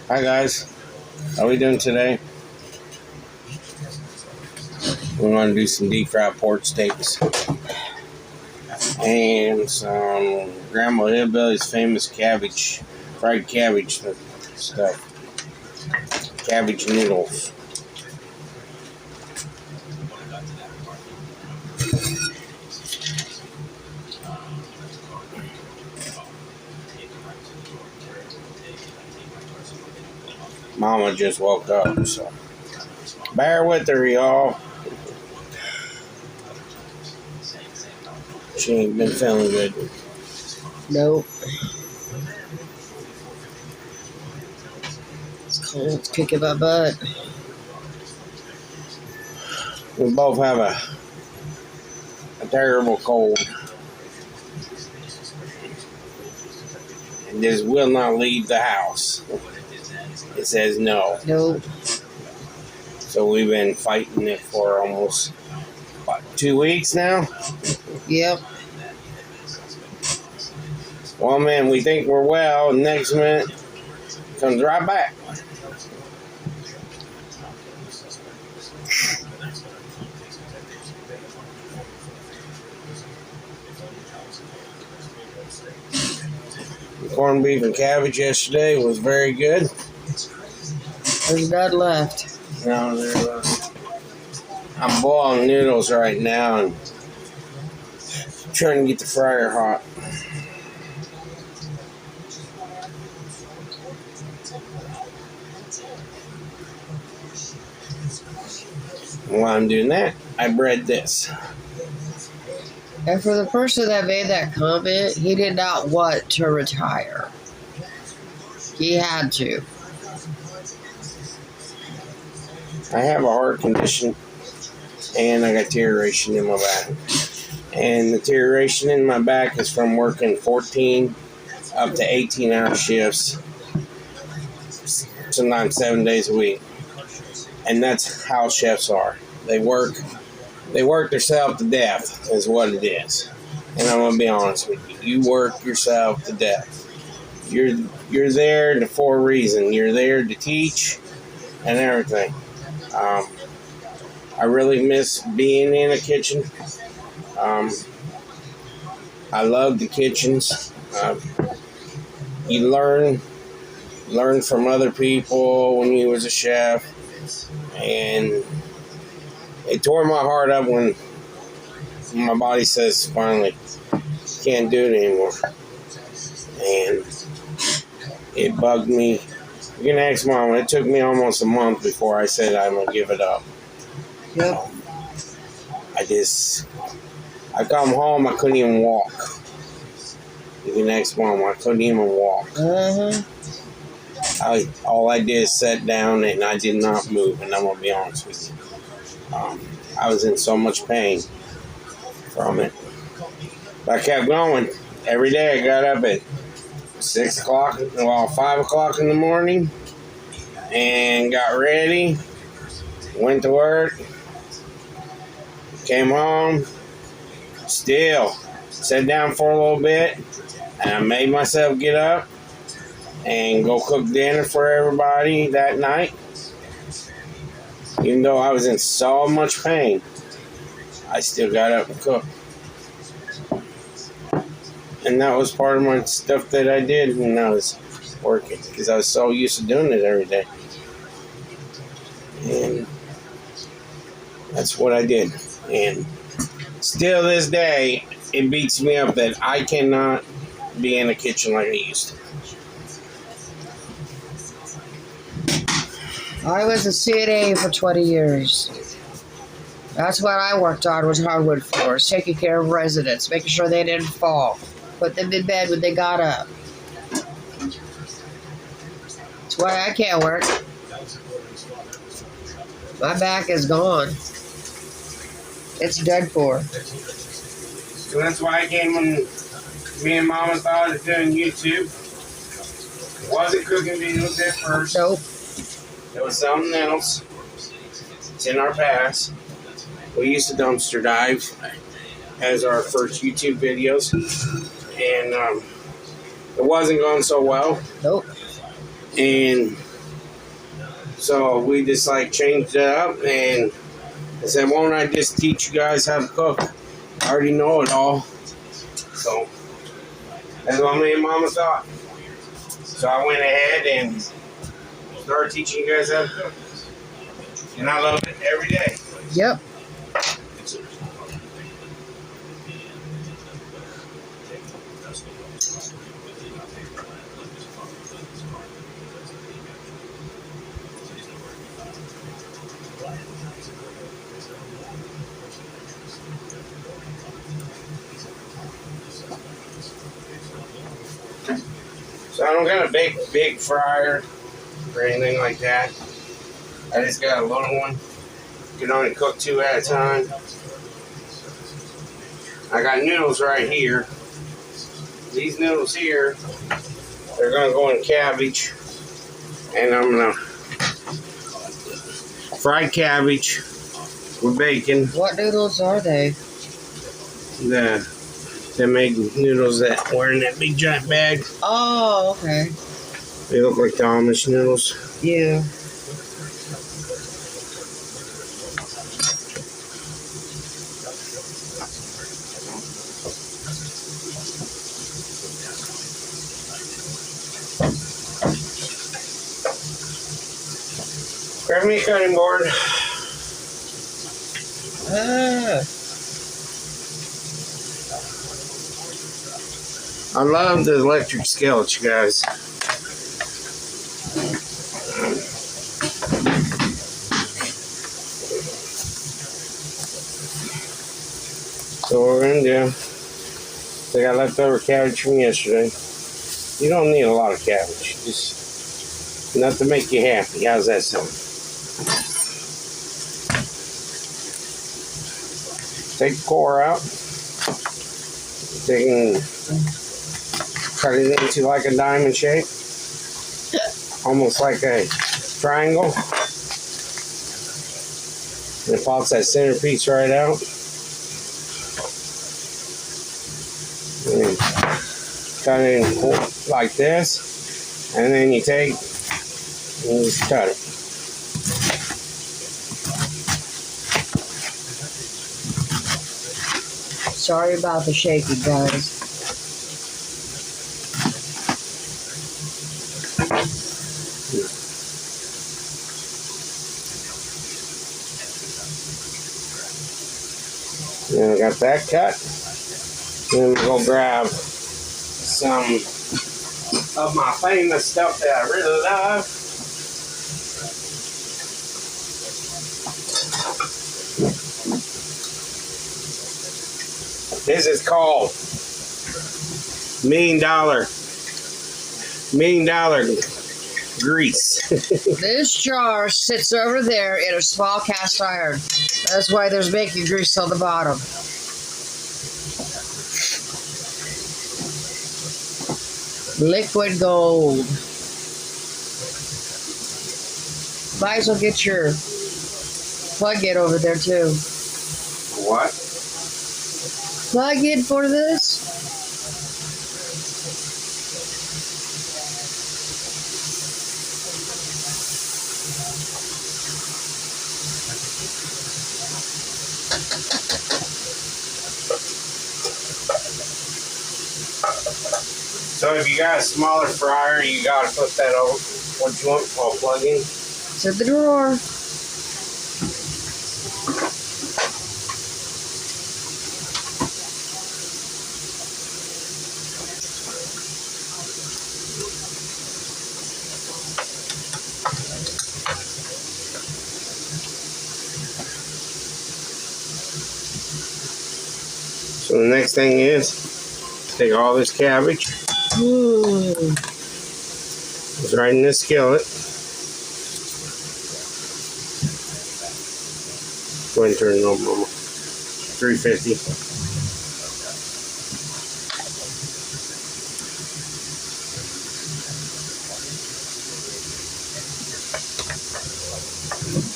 Hi guys, how are we doing today? We want to do some deep fried pork steaks and some Grandma Hillbilly's famous cabbage, fried cabbage stuff, cabbage noodles. Mama just woke up, so bear with her, y'all. She ain't been feeling good. Nope. It's cold. It's kicking my butt. We both have a terrible cold. And this will not leave the house. It says no. Nope. So we've been fighting it for almost, 2 weeks now? Yep. One minute we think we're well, and next minute it comes right back. The corned beef and cabbage yesterday was very good. There's none left. Now I'm boiling noodles right now and trying to get the fryer hot. And while I'm doing that, I bread this. And for the person that made that comment, he did not want to retire. He had to. I have a heart condition and I got deterioration in my back. And the deterioration in my back is from working 14 up to 18-hour shifts, sometimes 7 days a week. And that's how chefs are. They work themselves to death is what it is. And I'm going to be honest with you. You work yourself to death. You're there for a reason. You're there to teach and everything. I really miss being in a kitchen. I love the kitchens. You learn from other people when you was a chef, and it tore my heart up when my body says finally can't do it anymore, and it bugged me. You can ask Mom. It took me almost a month before I said I'm gonna give it up. Yep. I come home, I couldn't even walk. You can ask Mom, I couldn't even walk. All I did is sit down and I did not move, and I'm going to be honest with you. I was in so much pain from it. But I kept going. Every day I got up at 5 o'clock in the morning and got ready, went to work, came home, still sat down for a little bit, and I made myself get up and go cook dinner for everybody that night. Even though I was in so much pain, I still got up and cooked. And that was part of my stuff that I did when I was working, because I was so used to doing it every day. And that's what I did. And still this day, it beats me up that I cannot be in a kitchen like I used to. I was a CNA for 20 years. That's what I worked on, was hardwood floors, taking care of residents, making sure they didn't fall, put them in bed when they got up. That's why I can't work. My back is gone. It's done for. So that's why I came when me and Mama thought of doing YouTube. It wasn't cooking videos at first. Nope. It was something else. It's in our past. We used to dumpster dive as our first YouTube videos. And it wasn't going so well. Nope. And so we just like changed it up, and I said, won't I just teach you guys how to cook? I already know it all. So that's what me and Mama thought. So I went ahead and started teaching you guys how to cook. And I love it every day. Yep. So I don't got a big fryer or anything like that. I just got a little one. You can only cook 2 at a time. I got noodles right here. These noodles here, they're gonna go in cabbage, and I'm gonna fried cabbage with bacon. What noodles are they? They make noodles that were in that big giant bag. Oh, okay. They look like the Amish noodles. Yeah. Grab me a cutting board. Ah. I love the electric skillet, you guys. So what we're gonna do, I got leftover cabbage from yesterday. You don't need a lot of cabbage, just enough to make you happy. How's that sound? Take the core out. Cut it into like a diamond shape, almost like a triangle. And it pops that centerpiece right out. And cut it in like this, and then you take and you just cut it. Sorry about the shaking, guys. And I got that cut. Then we'll go grab some of my famous stuff that I really love. This is called $1 million grease. This jar sits over there in a small cast iron. That's why there's bacon grease on the bottom. Liquid gold. Might as well get your plug-in over there too. What? Plug-in for this? So if you got a smaller fryer, you gotta put that over. What you want? Oh, plug in. It's in the drawer. So the next thing is take all this cabbage. It's right in this skillet. Go ahead and turn it on, Mama. 350.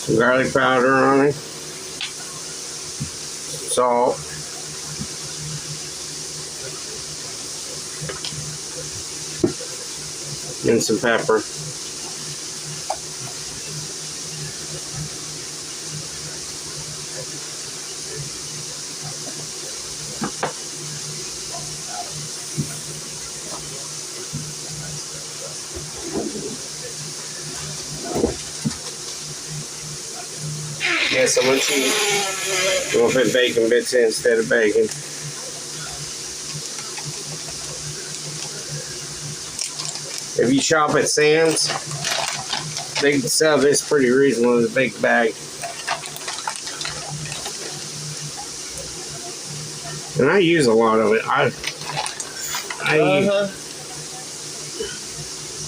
Some garlic powder on it. Salt. And some pepper. Yes, I'm gonna cheat. I'm gonna put bacon bits in instead of bacon. If you shop at Sam's, they can sell this pretty reasonable in a big bag. And I use a lot of it. I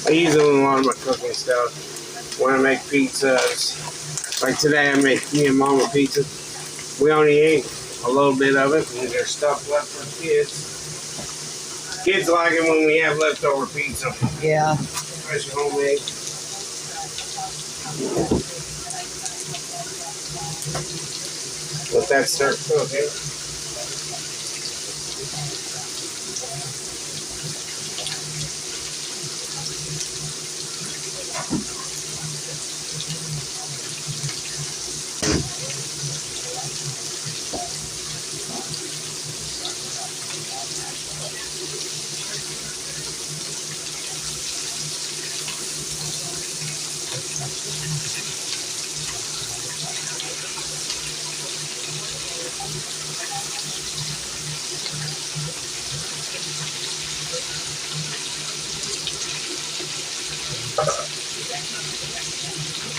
use it in a lot of my cooking stuff. When I make pizzas, like today I make me and Mama pizza. We only ate a little bit of it, and there's stuff left for the kids. Kids like it when we have leftover pizza. Yeah. Especially homemade. Let that start cooking.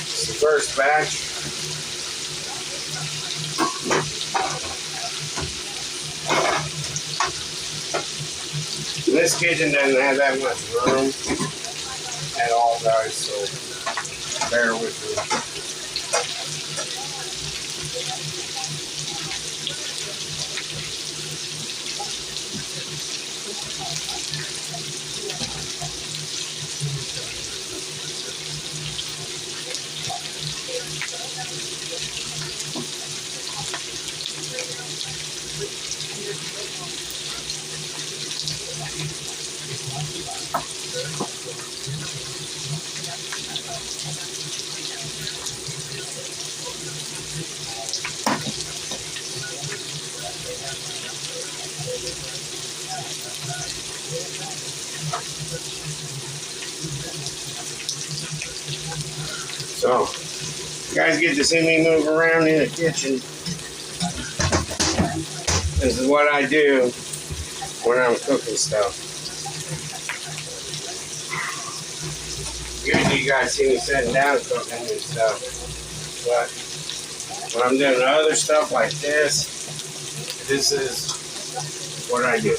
It's the first batch. This kitchen doesn't have that much room at all, guys, so bear with me. So, you guys get to see me move around in the kitchen. This is what I do when I'm cooking stuff. Usually you guys see me sitting down cooking and stuff. But when I'm doing other stuff like this is what I do.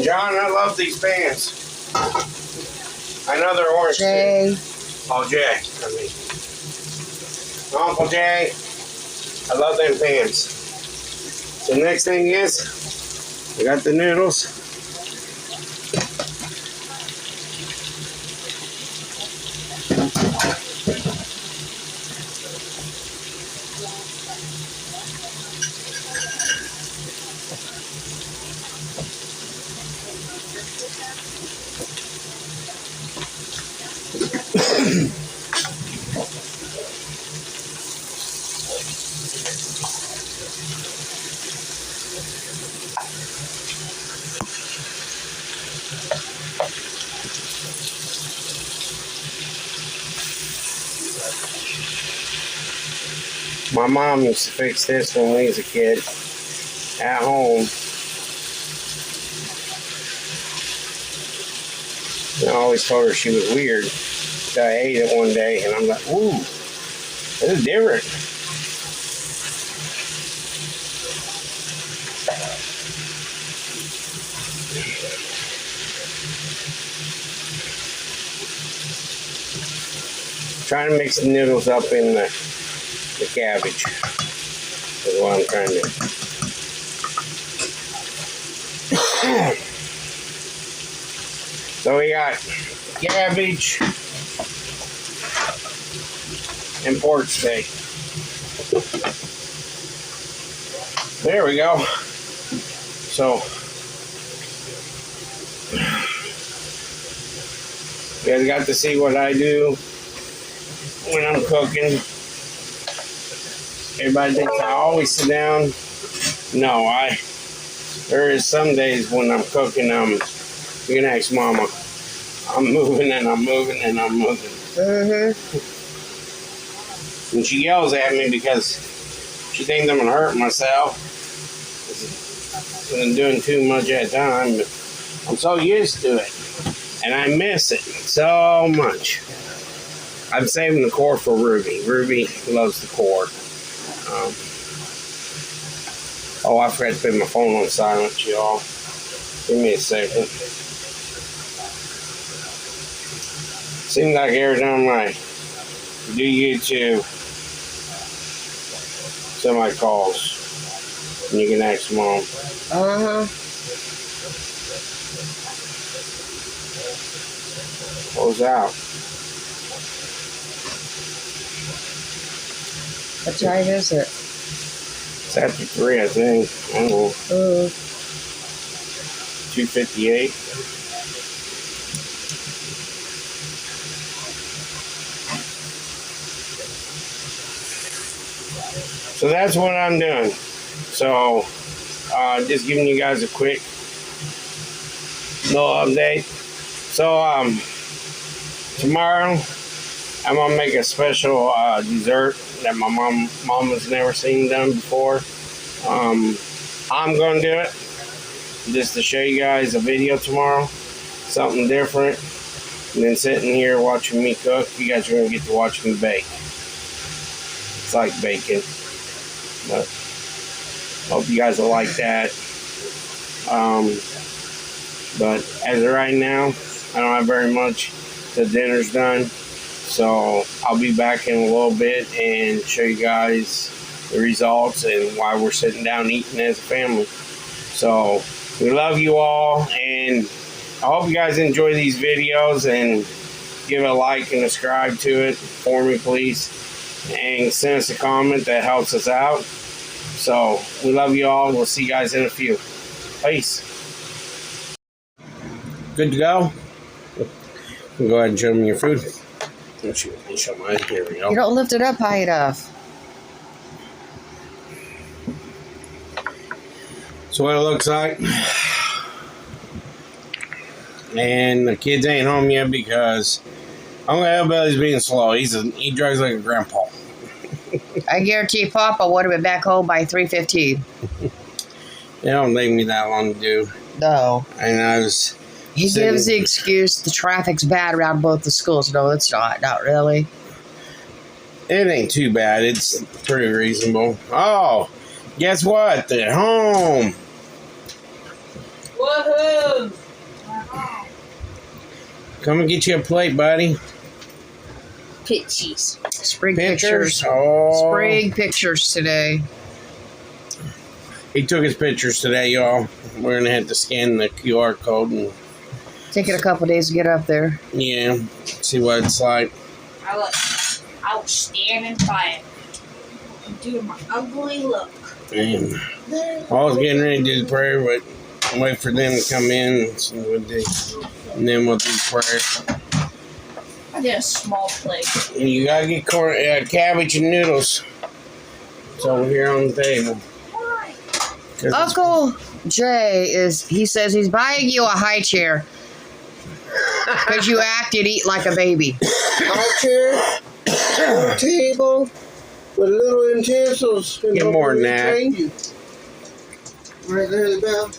John, I love these pans. I know they're orange Jay. too. Oh, Jay. I mean, Uncle Jay. I love them pans. So next thing is, we got the noodles. My mom used to fix this when we was a kid at home. And I always told her she was weird. So I ate it one day and I'm like, ooh, this is different. Trying to mix the noodles up in the cabbage is what I'm trying to do. So we got cabbage and pork steak. There we go. So, you guys got to see what I do when I'm cooking. Everybody thinks I always sit down. No, there is some days when I'm cooking, you can ask Mama. I'm moving and I'm moving and I'm moving. And she yells at me because she thinks I'm going to hurt myself. I'm doing too much at a time, but I'm so used to it. And I miss it so much. I'm saving the core for Ruby. Ruby loves the core. Oh, I forgot to put my phone on silent, y'all. Give me a second. Seems like every time I do YouTube, somebody calls. And you can ask Mom. Close out. What time is it? It's after 3, I think. I don't know. 2:58. So that's what I'm doing. So, just giving you guys a quick little update. So, tomorrow I'm gonna make a special dessert that my mom has never seen done before. I'm gonna do it just to show you guys a video tomorrow, something different. And then sitting here watching me cook, you guys are gonna get to watch me bake. It's like bacon, but hope you guys will like that. But as of right now, I don't have very much. The dinner's done. So I'll be back in a little bit and show you guys the results and why we're sitting down eating as a family. So we love you all, and I hope you guys enjoy these videos, and give a like and subscribe to it for me, please. And send us a comment, that helps us out. So we love you all. We'll see you guys in a few. Peace. Good to go? Go ahead and show me your food. Show mine. Here we go. You don't lift it up high enough. So what it looks like. And the kids ain't home yet because Uncle Hillbilly's being slow. He drives like a grandpa. I guarantee Papa would have been back home by 3:15. They don't take me that long to do. No. And I was... He gives the excuse the traffic's bad around both the schools. No, it's not. Not really. It ain't too bad. It's pretty reasonable. Oh, guess what? They're home. Woohoo! Come and get you a plate, buddy. Pictures. Spring Pictures? pictures. Oh. Spring pictures today. He took his pictures today, y'all. We're going to have to scan the QR code and... Taking a couple days to get up there. Yeah, see what it's like. I was standing by it, doing my ugly look. And I was getting ready to do the prayer, but wait for them to come in, and then we'll do prayer. I did a small plate. And you gotta get cabbage and noodles. It's over here on the table. Uncle Jay he says he's buying you a high chair because you act and eat like a baby. High chair, table, with little utensils. Get more than that. Right there, the bell.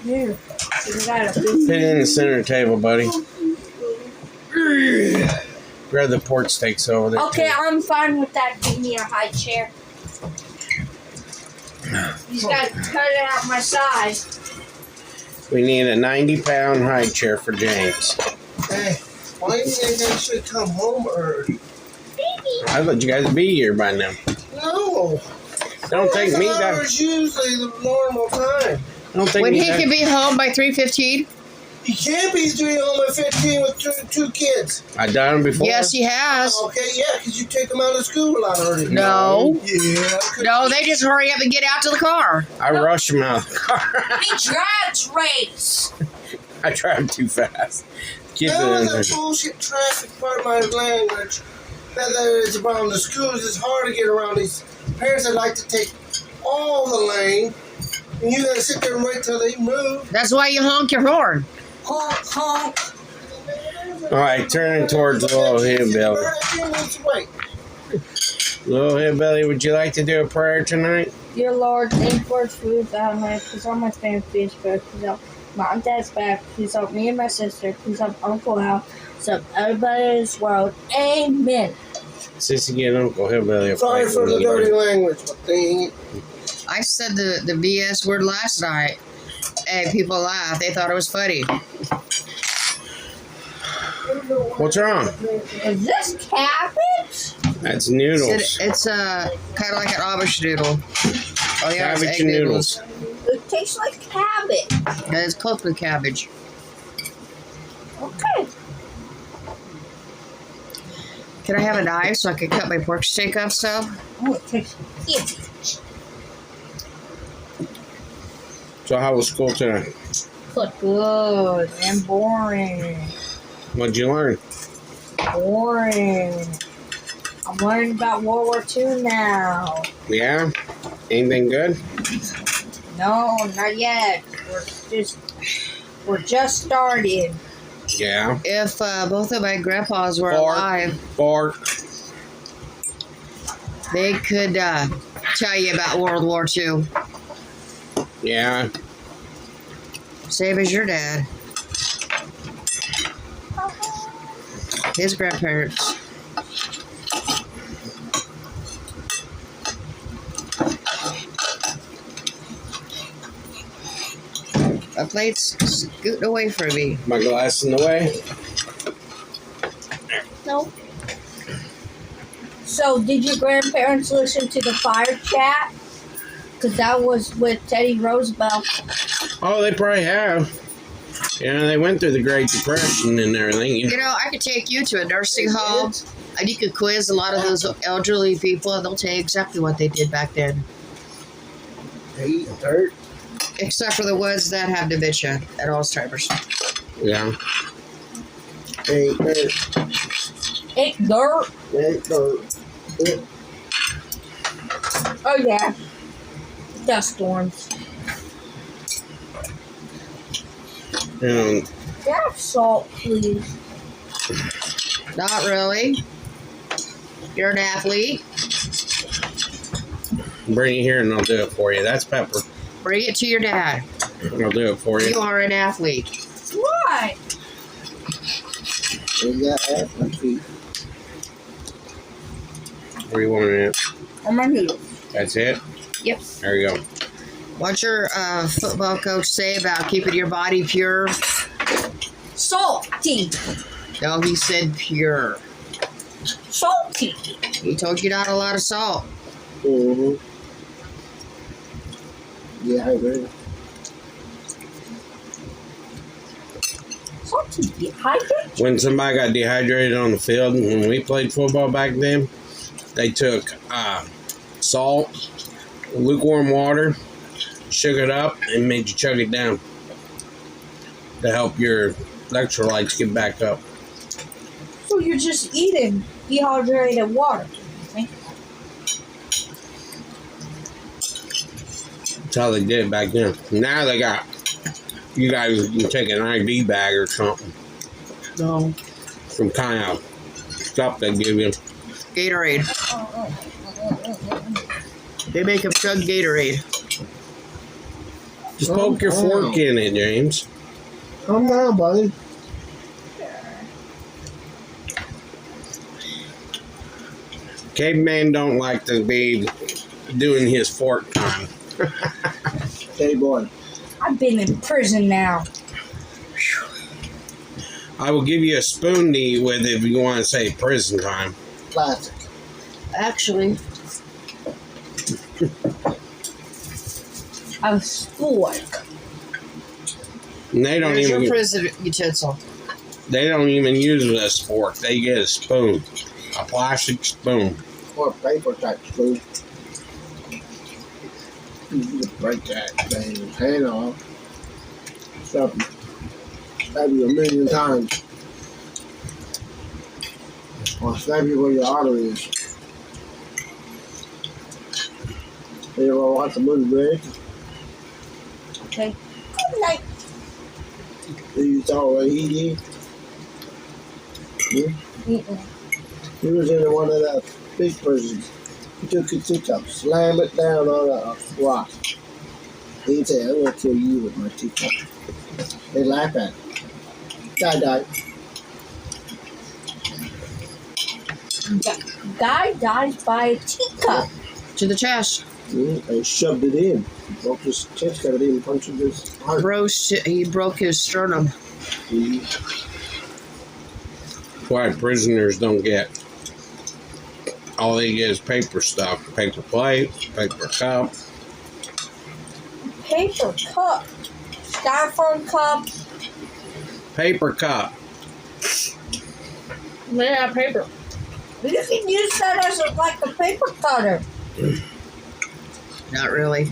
Here. Put it in the center table, buddy. Grab the pork steaks over there. Okay, too. I'm fine with that. Give me a high chair. You just gotta cut it out my size. We need a 90-pound high chair for James. Hey, why do you think I should come home early? I thought you guys would be here by now. No. Don't take me that. that. Hours usually the normal time. Don't take When me he that. can be home by 3:15. You can't be doing home at 15 with two kids. I done them before. Yes, he has. Okay, yeah, because you take them out of school a lot earlier. No. Yeah. No, they just hurry up and get out to the car. I rush them out of the car. He drives race. I drive too fast. Kids That are in was there. a bullshit traffic part of my language. That is around the schools. It's hard to get around these parents that like to take all the lane, and you gotta sit there and wait till they move. That's why you honk your horn. Honk, honk. All right, turning towards Little Hillbilly. Wait. Little Hillbilly, would you like to do a prayer tonight? Dear Lord, thank you for food that I have. Please help my family, please help mom and dad's back. Please help me and my sister. Please help Uncle Al. Please help everybody in this world. Amen. Sissy get Uncle Hillbilly. Sorry for the dirty language, but dang it. I said the BS word last night, and people laughed. They thought it was funny. What's wrong? Is this cabbage? That's noodles. It's kind of like an Amish noodle. Oh yeah, it's Cabbage egg and noodles. noodles. It tastes like cabbage. And it's cooked with cabbage. Okay. Can I have a knife so I can cut my pork steak up some? Oh, it tastes easy. So how was school tonight? Look good and boring. What'd you learn? Boring. I'm learning about World War II now. Yeah? Anything good? No, not yet. We're just started. Yeah. If both of my grandpas were Bark. alive, Bark. they could tell you about World War II. Yeah. Same as your dad. His grandparents. My plate's scooting away from me. My glass in the way. No. So, did your grandparents listen to the fire chat? Because that was with Teddy Roosevelt. Oh, they probably have. Yeah, they went through the Great Depression and everything. You know, I could take you to a nursing home and you could quiz a lot of those elderly people and they'll tell you exactly what they did back then. They eat dirt. Except for the ones that have dementia and Alzheimer's. Yeah. They eat dirt. Ain't dirt. They eat dirt. Oh, yeah. Dust storms. And Have salt, please. Not really. You're an athlete. bring it here and I'll do it for you. That's pepper. Bring it to your dad. I'll do it for you. You are an athlete. What? They got athlete. Where you want it at? On my noodles. That's it? Yep. There you go. What's your football coach say about keeping your body pure? Salty. No, he said pure. Salty. He told you not a lot of salt. Mm-hmm. Yeah, I agree. Salty. Dehydrated? When somebody got dehydrated on the field, when we played football back then, they took salt, lukewarm water, shook it up, and made you chug it down to help your electrolytes get back up. So you're just eating dehydrated water. That's how they did it back then. Now they got, you guys can take an IV bag or something. No. Some kind of stuff they give you. Gatorade. They make them chug Gatorade. Just poke your fork in it, James. Calm down, buddy. Caveman don't like to be doing his fork time. Hey, boy. I've been in prison now. I will give you a spoon to eat with if you want to say prison time. Plastic. Actually, A fork. And they don't Here's even. your prison utensil. They don't even use a fork. They get a spoon, a plastic spoon. Or paper type spoon. You just break that thing's hand off. Stab you a million times. Or stab you where your artery is. You ever watch the movie Greg? Okay. Good night. You saw what he did? He was in one of the big prisons. He took his teacup, slammed it down on a rock. He said, I'm going to kill you with my teacup. They laugh at him. Guy died. Guy dies by a teacup. To the chest. They shoved it in. He broke his chest cavity and punched his heart. He broke his sternum. Why prisoners don't get. All they get is paper stuff. Paper plate, paper cup. Paper cup. Styrofoam cup. Paper cup. Made out of paper. You can use that as like a paper cutter. Not really.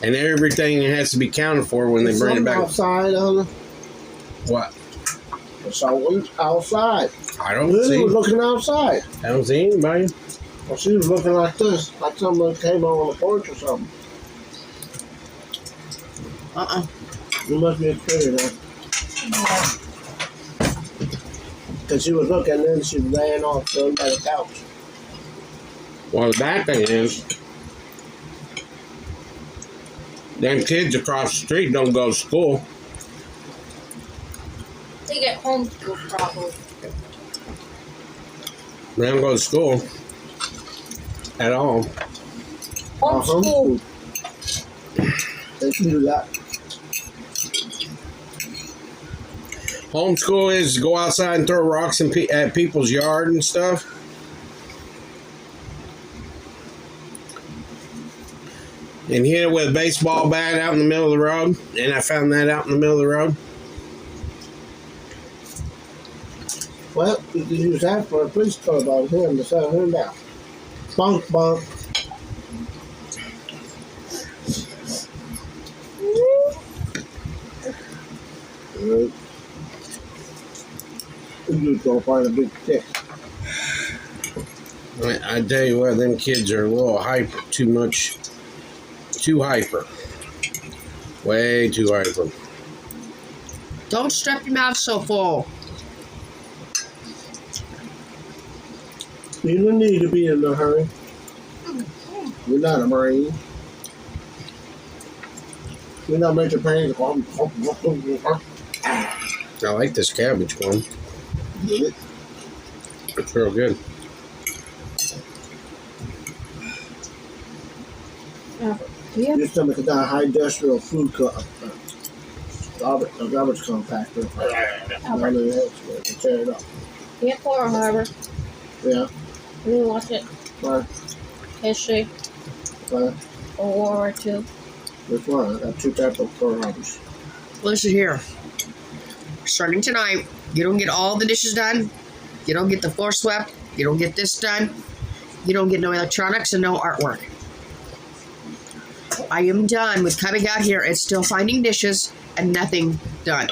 And everything has to be counted for when they bring it back. Outside on the What? someone outside. I don't Lily see. was looking outside. I don't see anybody. Well, she was looking like this, like someone came on the porch or something. You must be a critter now. Because she was looking, and then she ran off by the couch. Well, the bad thing is, them kids across the street don't go to school. They get homeschooled probably. They don't go to school at all. Homeschool. They can do that. Homeschool is go outside and throw rocks at people's yard and stuff. And hit it with a baseball bat out in the middle of the road. And I found that out in the middle of the road. Well, you can use that for a police car about him to set him down. Bunk, bunk. Right. You just go find a big stick. I tell you what, them kids are a little hyper, too hyper. Way too hyper. Don't strap your mouth so full. You don't need to be in a hurry. You're not a Marine. You're not making pain. I like this cabbage one. Get it? It's real good. Your stomach is not a high industrial food garbage compactor. Tear it up. Yeah, for however. Yeah. We didn't watch it. Fine. History Fine. or World War II. Which one? I got two types of Pearl Harbors. Listen here. Starting tonight, you don't get all the dishes done. You don't get the floor swept. You don't get this done. You don't get no electronics and no artwork. I am done with coming out here and still finding dishes and nothing done.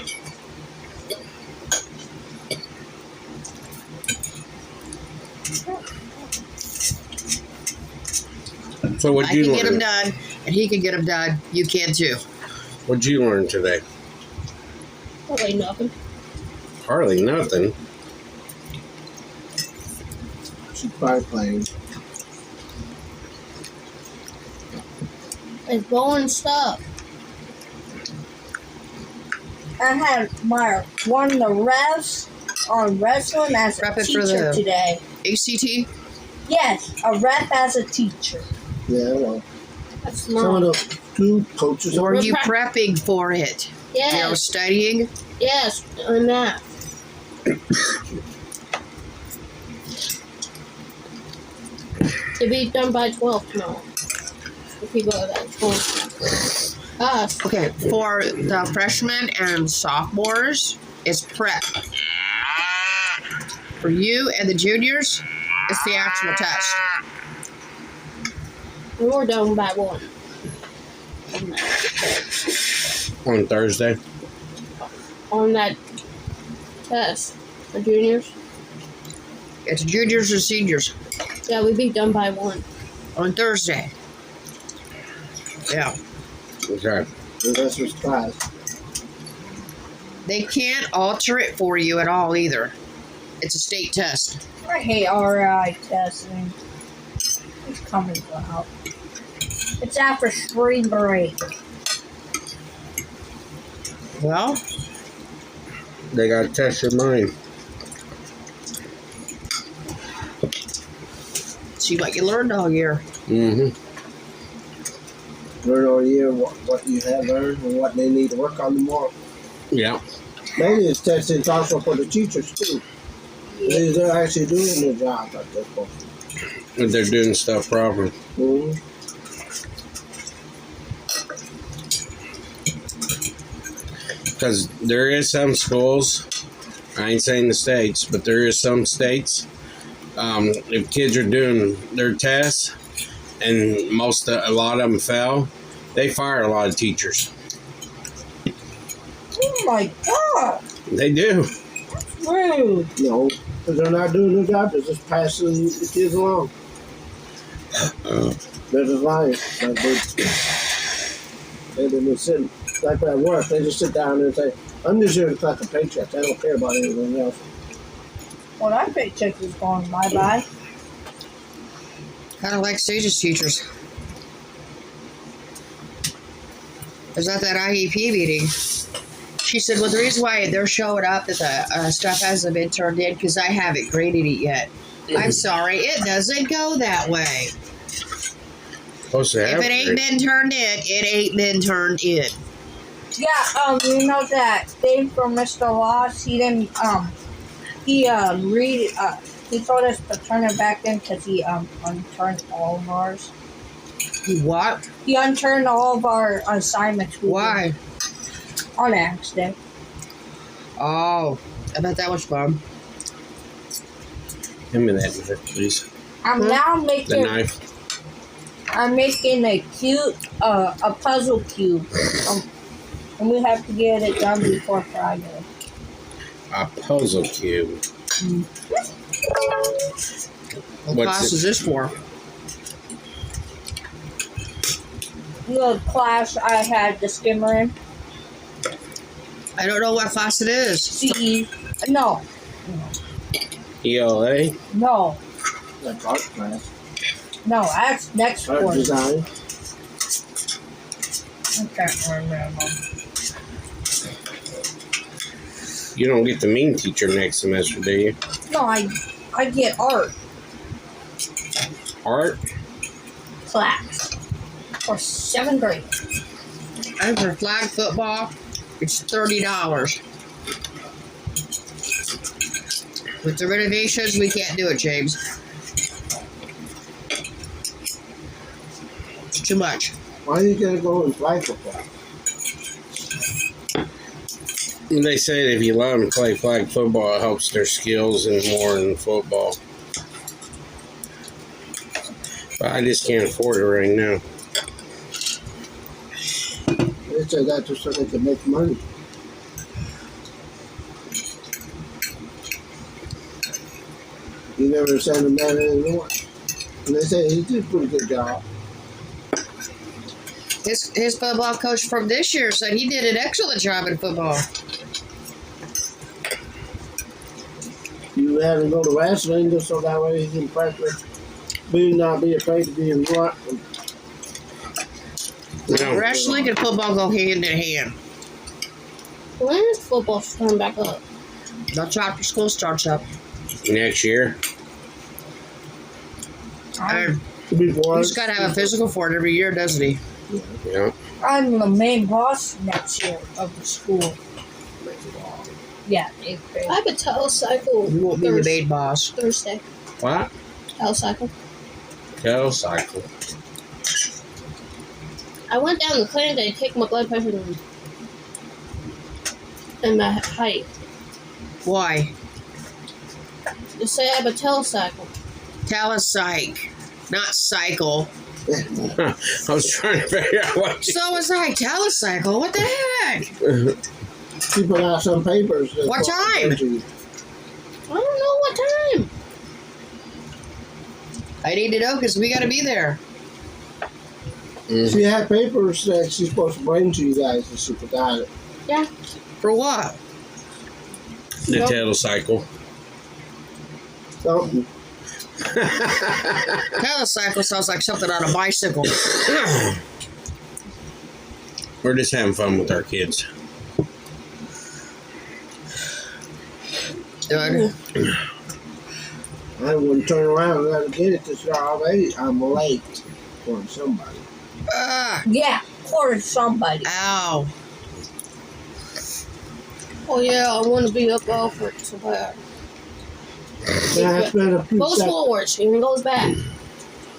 So what'd I you can get them learn? done, and he can get them done. You can too. What'd you learn today? Probably nothing. Hardly nothing. She's probably playing. It's boring stuff. I had my one of the refs on wrestling as a Rep it for teacher the- today. ACT? Yes, a rep as a teacher. Yeah, well. That's Some of not. the two coaches Were are you prepping for it? You know, Yes, studying? yes, and that. To be done by 12 tomorrow. If you go to that school. Us. Okay, for the freshmen and sophomores, it's prep. For you and the juniors, it's the actual test. We were done by 1. On Thursday. On that test. The juniors. It's juniors and seniors Yeah, we'd be done by 1. on Thursday. Yeah. Okay. The rest was class. They can't alter it for you at all either. It's a state test. I hate RI testing. It's coming out. It's after spring break. Well, They got to test your mind. see what you learned all year. Mm-hmm. Learn all year what you have learned and what they need to work on tomorrow. Yeah. Mainly it's testing also for the teachers too. They're actually doing their job at this point. If they're doing stuff proper. Mm-hmm. Because there is some schools, I ain't saying the states, but there is some states, if kids are doing their tests and a lot of them fail, they fire a lot of teachers. Oh my god! They do. Rude. No, because they're not doing their job. They're just passing the kids along. They're just lying. Like they've been sitting like at work. They just sit down there and say, "I'm just here to collect a paycheck. I don't care about anything else." Well, that paycheck is going bye-bye. Kind of like Stage's teachers. I was at that IEP meeting. She said, well, the reason why they're showing up that the stuff hasn't been turned in because I haven't graded it yet. I'm sorry, it doesn't go that way. Supposed to have If it ain't been turned in, it ain't been turned in. Yeah, you know that thing from Mr. Loss, he didn't, he told us to turn it back in because he, unturned all of ours. What? He unturned all of our assignments. Why? On accident. Oh, I bet that was fun. Give me that knife, please. I'm now The making, knife. I'm making a a puzzle cube. And we have to get it done before Friday. A puzzle cube. What What's class it? is this for? The class I had the skimmer in. I don't know what class it is. CE. No. ELA? No. That's art class. No, that's next Art quarter. design. I can't remember. You don't get the mean teacher next semester, do you? No, I get art Art? class for 7th grade. And for flag football, it's $30. With the renovations, we can't do it, James. It's too much. Why are you gonna go and fly football? They say that if you let them play flag football, it helps their skills and more in football. But I just can't afford it right now. They say that just so they can make money. You never send a man anymore. And they say he did a pretty good job. His football coach from this year said he did an excellent job in football. You have him go to wrestling just so that way he can practice. Not be afraid to be in front. No. Wrestling and football go hand in hand. When is football starting back up? That's after school starts up. Next year? And Before he's got to have a physical for it every year, doesn't he? Yeah. I'm the main boss next year of the school. Yeah, 8th grade. I have a telecycle You won't be the main boss. Thursday. What? Telecycle. Telecycle. I went down to the clinic to take my blood pressure and my height. Why? They say I have a telecycle. Telepsych, not cycle. I was trying to figure out what you... So was I. Telecycle? What the heck? She put out some papers. that What talk time? about you. I don't know what time. I need to know because we got to be there. She had papers that she's supposed to bring to you guys if she forgot it. Yeah. For what? The telecycle. Something. Telecycle sounds like something on a bicycle. We're just having fun with our kids. Good. I wouldn't turn around and let her get it because I'm late for somebody. Yeah, or somebody. Ow. Oh yeah, I want to be up off it so bad. Then I spent a few Goes seconds. forwards and goes back.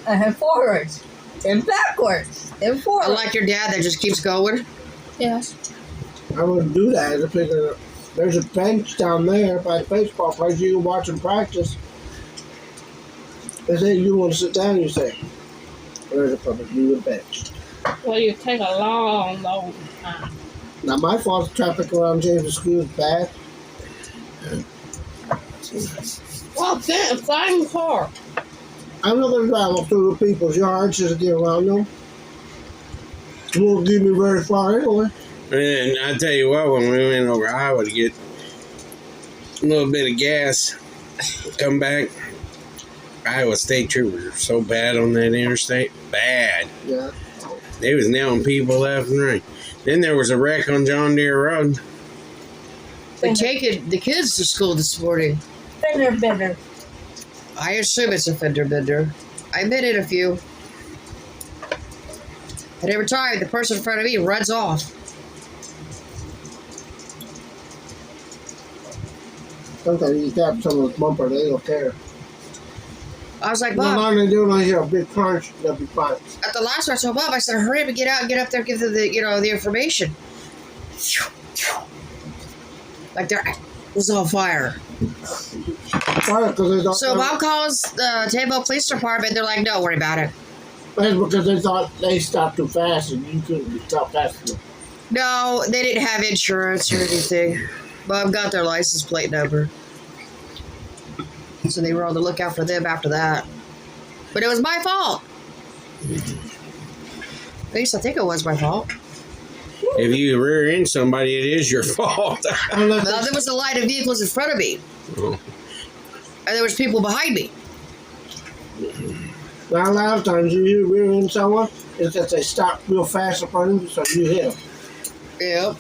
And forwards. And backwards. And I forwards. like your dad that just keeps going. Yes. I wouldn't do that. I figured there's a bench down there by the baseball place. You can watch them practice. They say you want to sit down, you say, there's a public viewing bench. Well, you take a long, long time. Not my fault. The traffic around James School is bad. Well, flying car. I'm not going to drive through the people's yards just to get around them. It won't get me very far anyway. And I tell you what, when we went over Iowa to get a little bit of gas, come back, Iowa State troopers are so bad on that interstate. Bad. Yeah. They was nailing people left and right. Then there was a wreck on John Deere Road. We're taking the kids to school this morning. Fender bender. I assume it's a fender bender. I've been in a few. And every time the person in front of me runs off. Sometimes you tap someone's bumper, they don't care. I was like, As Bob, long as they do not hear a big crunch, they'll be fine. at the last one I told Bob, I said, hurry up and get out and get up there, give them the, the information. Like it was on fire. Why? Because they thought So Bob calls the Table Police Department. They're like, don't worry about it. that's because they thought they stopped too fast and you couldn't stop fast enough. No, they didn't have insurance or anything. Bob got their license plate number. So they were on the lookout for them after that. But it was my fault. At least I think it was my fault. If you rear end somebody, it is your fault. Unless Well, there was a line of vehicles in front of me. Oh. And there was people behind me. now, a lot of times you rear end someone, it's that they stop real fast in front of you, so you hit them. Yep.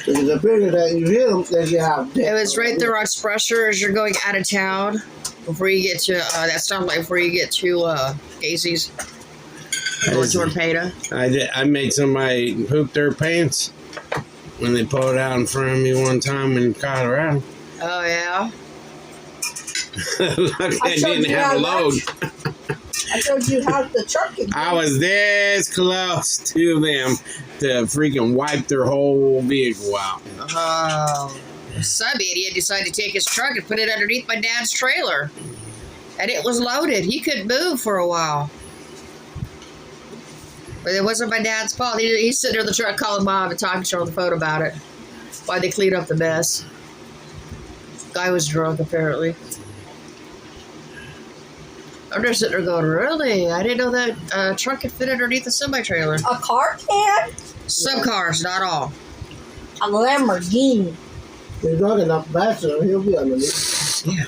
Because the bigger that you hit them, then you have It was right there on Sprusher as you're going out of town. Before you get to that stoplight, before you get to Casey's. Going to Orpeda. I made somebody poop their pants when they pulled out in front of me one time in Colorado. Oh, yeah? Luckily, I showed didn't you have a how load. I showed you how the truck can I was this close to them to freaking wipe their whole vehicle out. Oh. Some idiot decided to take his truck and put it underneath my dad's trailer. And it was loaded. He couldn't move for a while. But it wasn't my dad's fault. He's sitting there in the truck calling Mom and talking to her on the phone about it. Why they cleaned up the mess. Guy was drunk, apparently. I'm just sitting there going, really? I didn't know that truck could fit underneath the semi-trailer. A car can? Some cars, not all. A Lamborghini. He's drunk enough back to him, he'll be underneath. Yeah.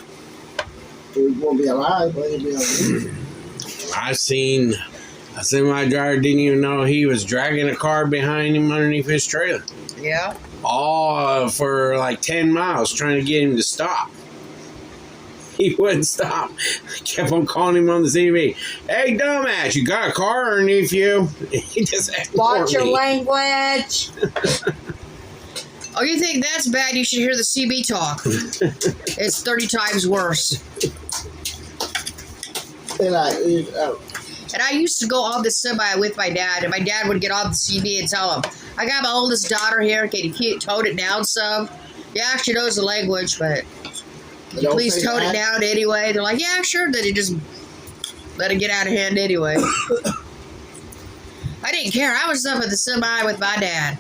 He won't be alive, but he'll be underneath. I seen a semi driver didn't even know he was dragging a car behind him underneath his trailer. Yeah. All for like 10 miles trying to get him to stop. He wouldn't stop. I kept on calling him on the TV. Hey, dumbass, you got a car underneath you? He just ignored Watch your me. language. Oh, you think that's bad? You should hear the CB talk. It's 30 times worse. They like, And I used to go on the semi with my dad, and my dad would get on the CB and tell him, I got my oldest daughter here, can you tone it down some? Yeah, she knows the language, but can you please tone it down anyway? They're like, yeah, sure. Then he just let it get out of hand anyway. I didn't care. I was up at the semi with my dad.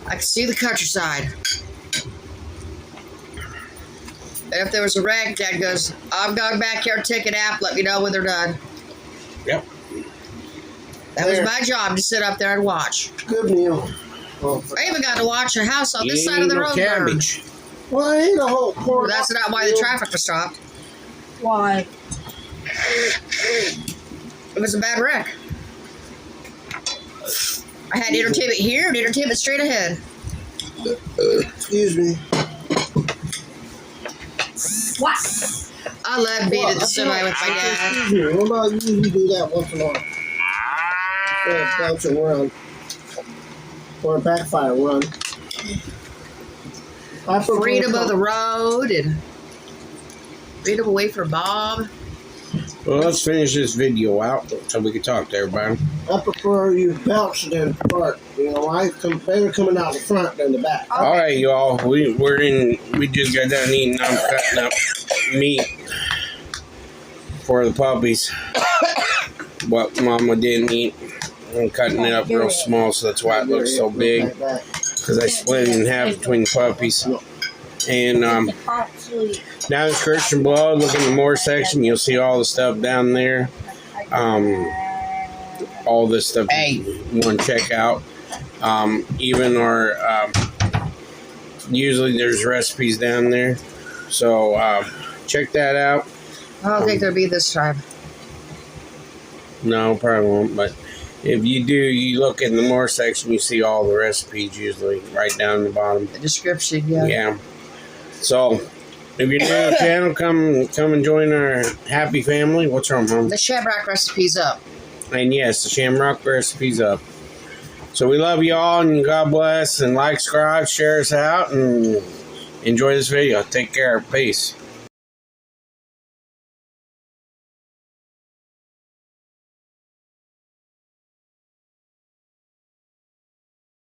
I could see the countryside. And if there was a wreck, Dad goes, I'm going back here and take a nap. Let me know when they're done. Yep. That was my job, to sit up there and watch. Good meal. I even got to watch a house on this side of the road. Cabbage. Well, I ate a whole Well, pork. that's not why the traffic was stopped. Why? It was a bad wreck. I had entertainment here and entertainment straight ahead. Excuse me. What? I love being at the semi with my dad. Excuse me. What about you? You do that once in a while. Bounce and run. Or a backfire run. Freedom of the road and freedom away from Bob. Well, let's finish this video out so we can talk to everybody. I prefer you bounce than fart. You know, better coming out the front than the back. All right, y'all. We just got done eating. I'm cutting up meat for the puppies. What Mama didn't eat. I'm cutting it up real small, so that's why it looks so big. Because I split it in half between the puppies. And now this Christian blog, look in the more section. You'll see all the stuff down there. All this stuff you want to check out. Even our usually there's recipes down there. So check that out. I don't think there'll be this time. No, probably won't. But if you do, you look in the more section, you see all the recipes usually right down the bottom. The description, yeah. Yeah. So if you're new to the channel, come and join our happy family. What's wrong, Mom? The Shamrock recipe's up. And yes, the Shamrock recipe's up. So we love you all, and God bless, and like, subscribe, share us out, and enjoy this video. Take care. Peace.